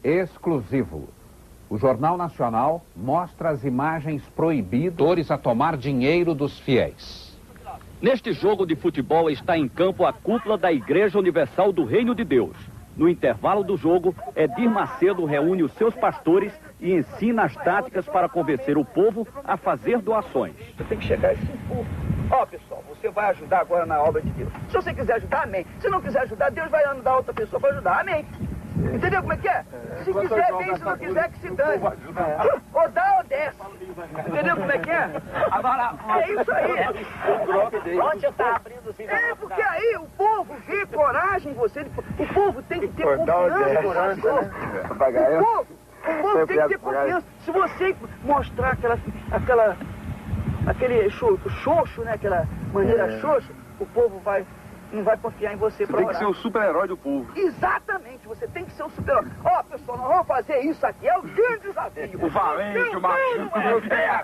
exclusivo. O Jornal Nacional mostra as imagens proibidas a tomar dinheiro dos fiéis. Neste jogo de futebol está em campo a cúpula da Igreja Universal do Reino de Deus. No intervalo do jogo, Edir Macedo reúne os seus pastores e ensina as táticas para convencer o povo a fazer doações. Você tem que chegar a esse povo. Ó, pessoal, você vai ajudar agora na obra de Deus. Se você quiser ajudar, amém. Se não quiser ajudar, Deus vai mandar outra pessoa para ajudar, amém. Entendeu como é que é? Se quiser, bem, se não quiser, que se dane. Ou dá ou desce. Entendeu como é que é? Agora, é isso aí. Onde você está abrindo assim? É, porque aí o povo vê coragem em você. O povo tem que ter confiança. O povo tem que ter confiança. Se você mostrar aquele xoxo, né? Aquela maneira xoxa, o povo não vai confiar em você para orar. Tem que ser o super-herói do povo. Exatamente, você tem que ser o super-herói. Ó, pessoal, nós vamos fazer isso aqui, é o grande desafio. O valente, o macho.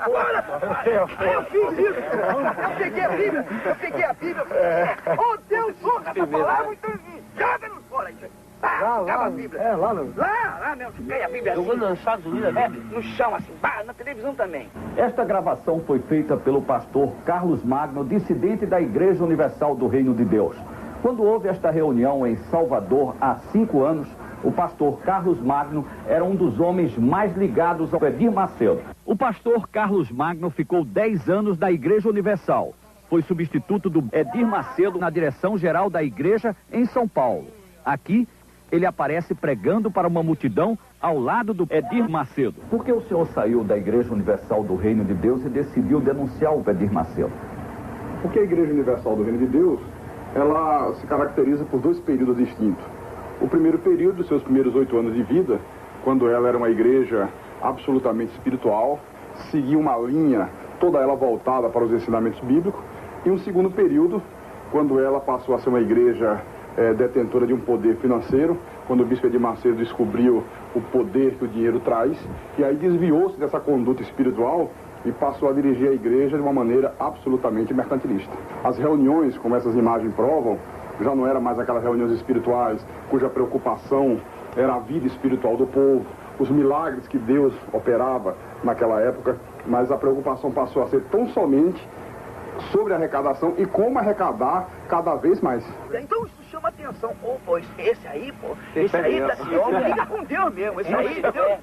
Agora, eu fiz isso. Eu peguei a Bíblia. Ô, Deus, ouça essa palavra, então joga nos fora aí. Acaba a Bíblia. Lá mesmo, joguei a Bíblia assim. Jogou nos Estados Unidos, no chão, assim, na televisão também. Esta gravação foi feita pelo pastor Carlos Magno, dissidente da Igreja Universal do Reino de Deus. Quando houve esta reunião em Salvador há 5 anos, o pastor Carlos Magno era um dos homens mais ligados ao Edir Macedo. O pastor Carlos Magno ficou 10 anos da Igreja Universal. Foi substituto do Edir Macedo na direção-geral da igreja em São Paulo. Aqui, ele aparece pregando para uma multidão ao lado do Edir Macedo. Por que o senhor saiu da Igreja Universal do Reino de Deus e decidiu denunciar o Edir Macedo? Porque a Igreja Universal do Reino de Deus, ela se caracteriza por 2 períodos distintos. O primeiro período, seus primeiros 8 anos de vida, quando ela era uma igreja absolutamente espiritual, seguia uma linha, toda ela voltada para os ensinamentos bíblicos. E um segundo período, quando ela passou a ser uma igreja detentora de um poder financeiro, quando o bispo Edir Macedo descobriu o poder que o dinheiro traz, e aí desviou-se dessa conduta espiritual e passou a dirigir a igreja de uma maneira absolutamente mercantilista. As reuniões, como essas imagens provam, já não eram mais aquelas reuniões espirituais, cuja preocupação era a vida espiritual do povo, os milagres que Deus operava naquela época, mas a preocupação passou a ser tão somente sobre a arrecadação e como arrecadar cada vez mais. Então isso chama atenção. Pois esse aí, fica com Deus mesmo. Esse aí, Deus.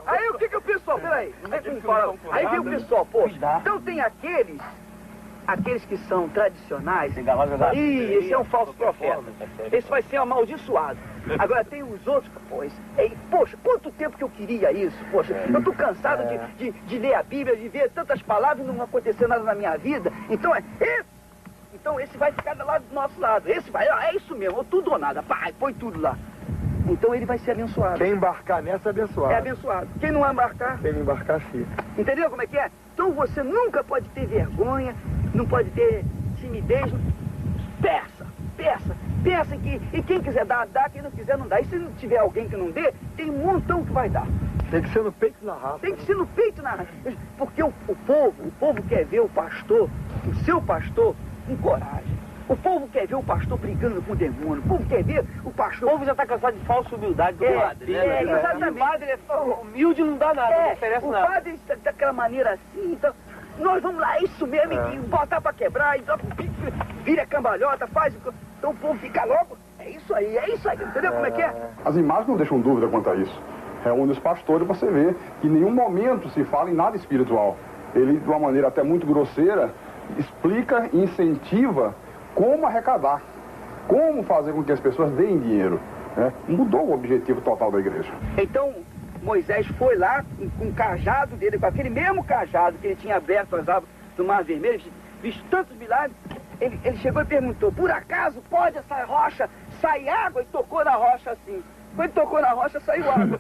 Aí o que o pessoal, peraí, aí vem o pessoal, então tem aqueles que são tradicionais, e esse é um falso profeta, esse vai ser amaldiçoado. Agora tem os outros, poxa, quanto tempo que eu queria isso, poxa, eu tô cansado de ler a Bíblia, de ver tantas palavras e não acontecer nada na minha vida, então esse vai ficar do nosso lado, esse vai, é isso mesmo, tudo ou nada, põe tudo lá. Então ele vai ser abençoado. Quem embarcar nessa é abençoado. É abençoado. Quem não embarcar... Quem não embarcar, fica. Entendeu como é que é? Então você nunca pode ter vergonha, não pode ter timidez. Peça e quem quiser dar, quem não quiser não dá. E se não tiver alguém que não dê, tem um montão que vai dar. Tem que ser no peito e na raça. Tem que ser no peito e na raça. Porque o povo quer ver o pastor, o seu pastor, com coragem. O povo quer ver o pastor brigando com o demônio. O povo quer ver o pastor... O povo já está cansado de falsa humildade do padre, né? Exatamente. O padre é humilde, não dá nada, não oferece nada. O padre está daquela maneira assim, então... Nós vamos lá, isso mesmo, e botar para quebrar, e vira cambalhota, faz... Então o povo fica logo... É isso aí, entendeu como é que é? As imagens não deixam dúvida quanto a isso. Reúne os pastores, você vê que em nenhum momento se fala em nada espiritual. Ele, de uma maneira até muito grosseira, explica e incentiva como arrecadar, como fazer com que as pessoas deem dinheiro. Né? Mudou o objetivo total da igreja. Então, Moisés foi lá com o cajado dele, com aquele mesmo cajado que ele tinha aberto as águas do Mar Vermelho, visto tantos milagres, ele chegou e perguntou, por acaso pode essa rocha sair água? E tocou na rocha assim. Quando tocou na rocha, saiu água.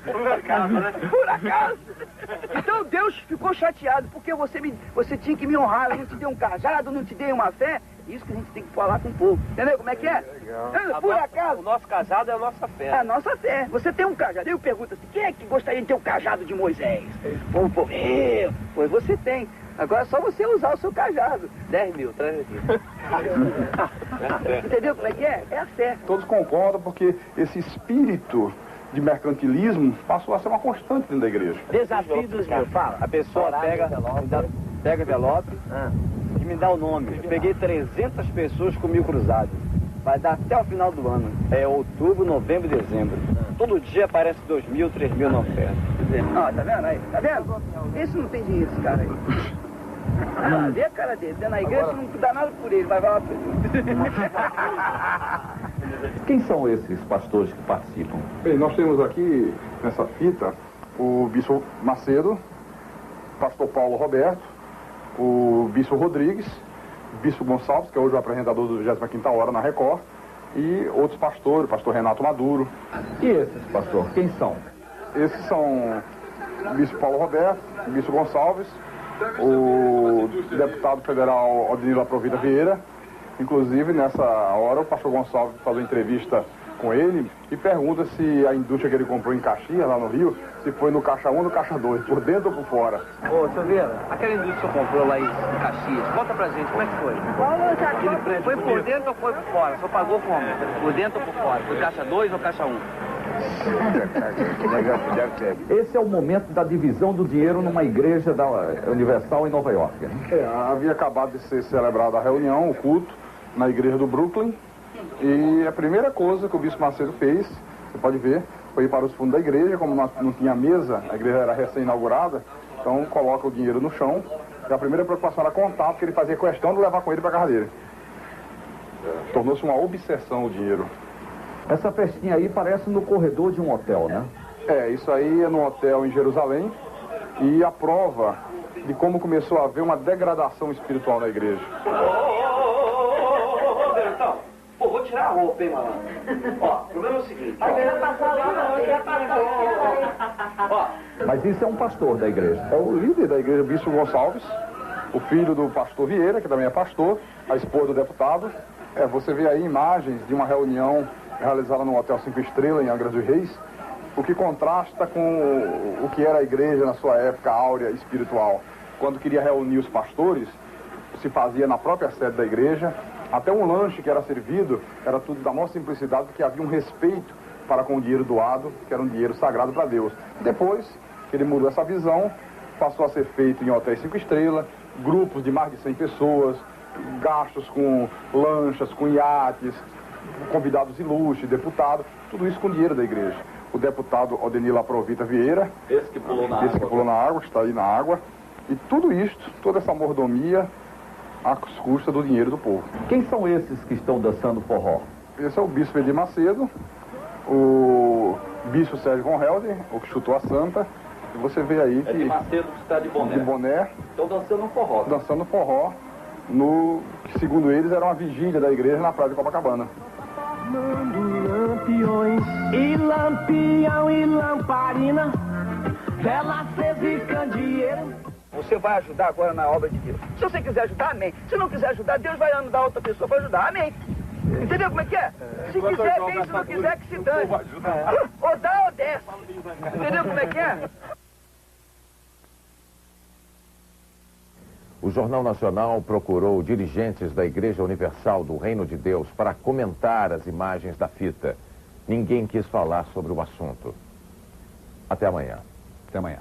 Por acaso, né? Por acaso. Então Deus ficou chateado, porque você tinha que me honrar, eu não te dei um cajado, não te dei uma fé. Isso que a gente tem que falar com o povo. Entendeu como é que é? Por acaso. O nosso cajado é a nossa fé. É a nossa fé. Você tem um cajado. Eu pergunto assim, quem é que gostaria de ter um cajado de Moisés? Pois você tem. Agora é só você usar o seu cajado. 10 mil, traz aqui. Entendeu como é que é? É a fé. Todos concordam porque esse espírito de mercantilismo passou a ser uma constante dentro da igreja. Desafio dos meus, fala. A pessoa pega envelope e me dá o nome. Eu peguei 300 pessoas com 1000 cruzados. Vai dar até o final do ano. É outubro, novembro e dezembro. Todo dia aparece 2.000, 3.000 na oferta. Ó, tá vendo aí? Tá vendo? Esse não tem dinheiro, esse cara aí. Ah, vê a cara dele. Dentro da igreja não dá nada por ele, vai lá por ele. Quem são esses pastores que participam? Bem, nós temos aqui nessa fita o bispo Macedo, pastor Paulo Roberto, o bispo Rodrigues, o bispo Gonçalves, que é hoje o apresentador do 25ª Hora na Record, e outros pastores, o pastor Renato Maduro. E esses, pastor, quem são? Esses são o bispo Paulo Roberto, o bispo Gonçalves, o deputado federal Odinilo Aprovita Vieira. Inclusive, nessa hora, o pastor Gonçalves faz uma entrevista com ele e pergunta se a indústria que ele comprou em Caxias, lá no Rio, se foi no caixa 1 ou no caixa 2, por dentro ou por fora. Ô, Silveira, aquela indústria que você comprou lá em Caxias, conta pra gente, como é que foi? Aquele prédio foi por dentro ou foi por fora? Só pagou como? Por dentro ou por fora? Foi caixa 2 ou caixa 1? Esse é o momento da divisão do dinheiro numa igreja da Universal em Nova York. Havia acabado de ser celebrada a reunião, o culto, na igreja do Brooklyn. E a primeira coisa que o bispo Macedo fez, você pode ver, foi ir para os fundos da igreja. Como não tinha mesa, a igreja era recém-inaugurada, então coloca o dinheiro no chão. E a primeira preocupação era contar, porque ele fazia questão de levar com ele para a casa dele. Tornou-se uma obsessão o dinheiro. Essa festinha aí parece no corredor de um hotel, né? Isso aí é num hotel em Jerusalém. E a prova de como começou a haver uma degradação espiritual na igreja. Pô, vou tirar a roupa, hein, malandro? Ó, o problema é o seguinte. Ó. Mas isso é um pastor da igreja. É o líder da igreja, o bispo Gonçalves, o filho do pastor Vieira, que também é pastor, a esposa do deputado. Você vê aí imagens de uma reunião realizada no Hotel 5 Estrelas, em Angra dos Reis, o que contrasta com o que era a igreja na sua época áurea espiritual. Quando queria reunir os pastores, se fazia na própria sede da igreja. Até um lanche que era servido era tudo da maior simplicidade, porque havia um respeito para com o dinheiro doado, que era um dinheiro sagrado para Deus. Depois que ele mudou essa visão, passou a ser feito em hotéis 5 estrelas, grupos de mais de 100 pessoas, gastos com lanchas, com iates, convidados ilustres, deputados, tudo isso com dinheiro da igreja. O deputado Odinilo Aprovita Vieira, Esse que pulou na água, que está aí na água, e tudo isto, toda essa mordomia, às custas do dinheiro do povo. Quem são esses que estão dançando forró? Esse é o bispo Edir Macedo, o bispo Sérgio Von Helder, o que chutou a santa. E você vê aí que... Edir Macedo que está de boné. De boné. Estão dançando forró. Dançando forró, no que segundo eles era uma vigília da igreja na praia de Copacabana. Lampiões e lampião e lamparina, vela acesa e candeeiro. Você vai ajudar agora na obra de Deus. Se você quiser ajudar, amém. Se não quiser ajudar, Deus vai mandar outra pessoa para ajudar, amém. Entendeu como é que é? Se quiser, bem, se não quiser, que se dane. Ou dá ou desce. Entendeu como é que é? O Jornal Nacional procurou dirigentes da Igreja Universal do Reino de Deus para comentar as imagens da fita. Ninguém quis falar sobre o assunto. Até amanhã. Até amanhã.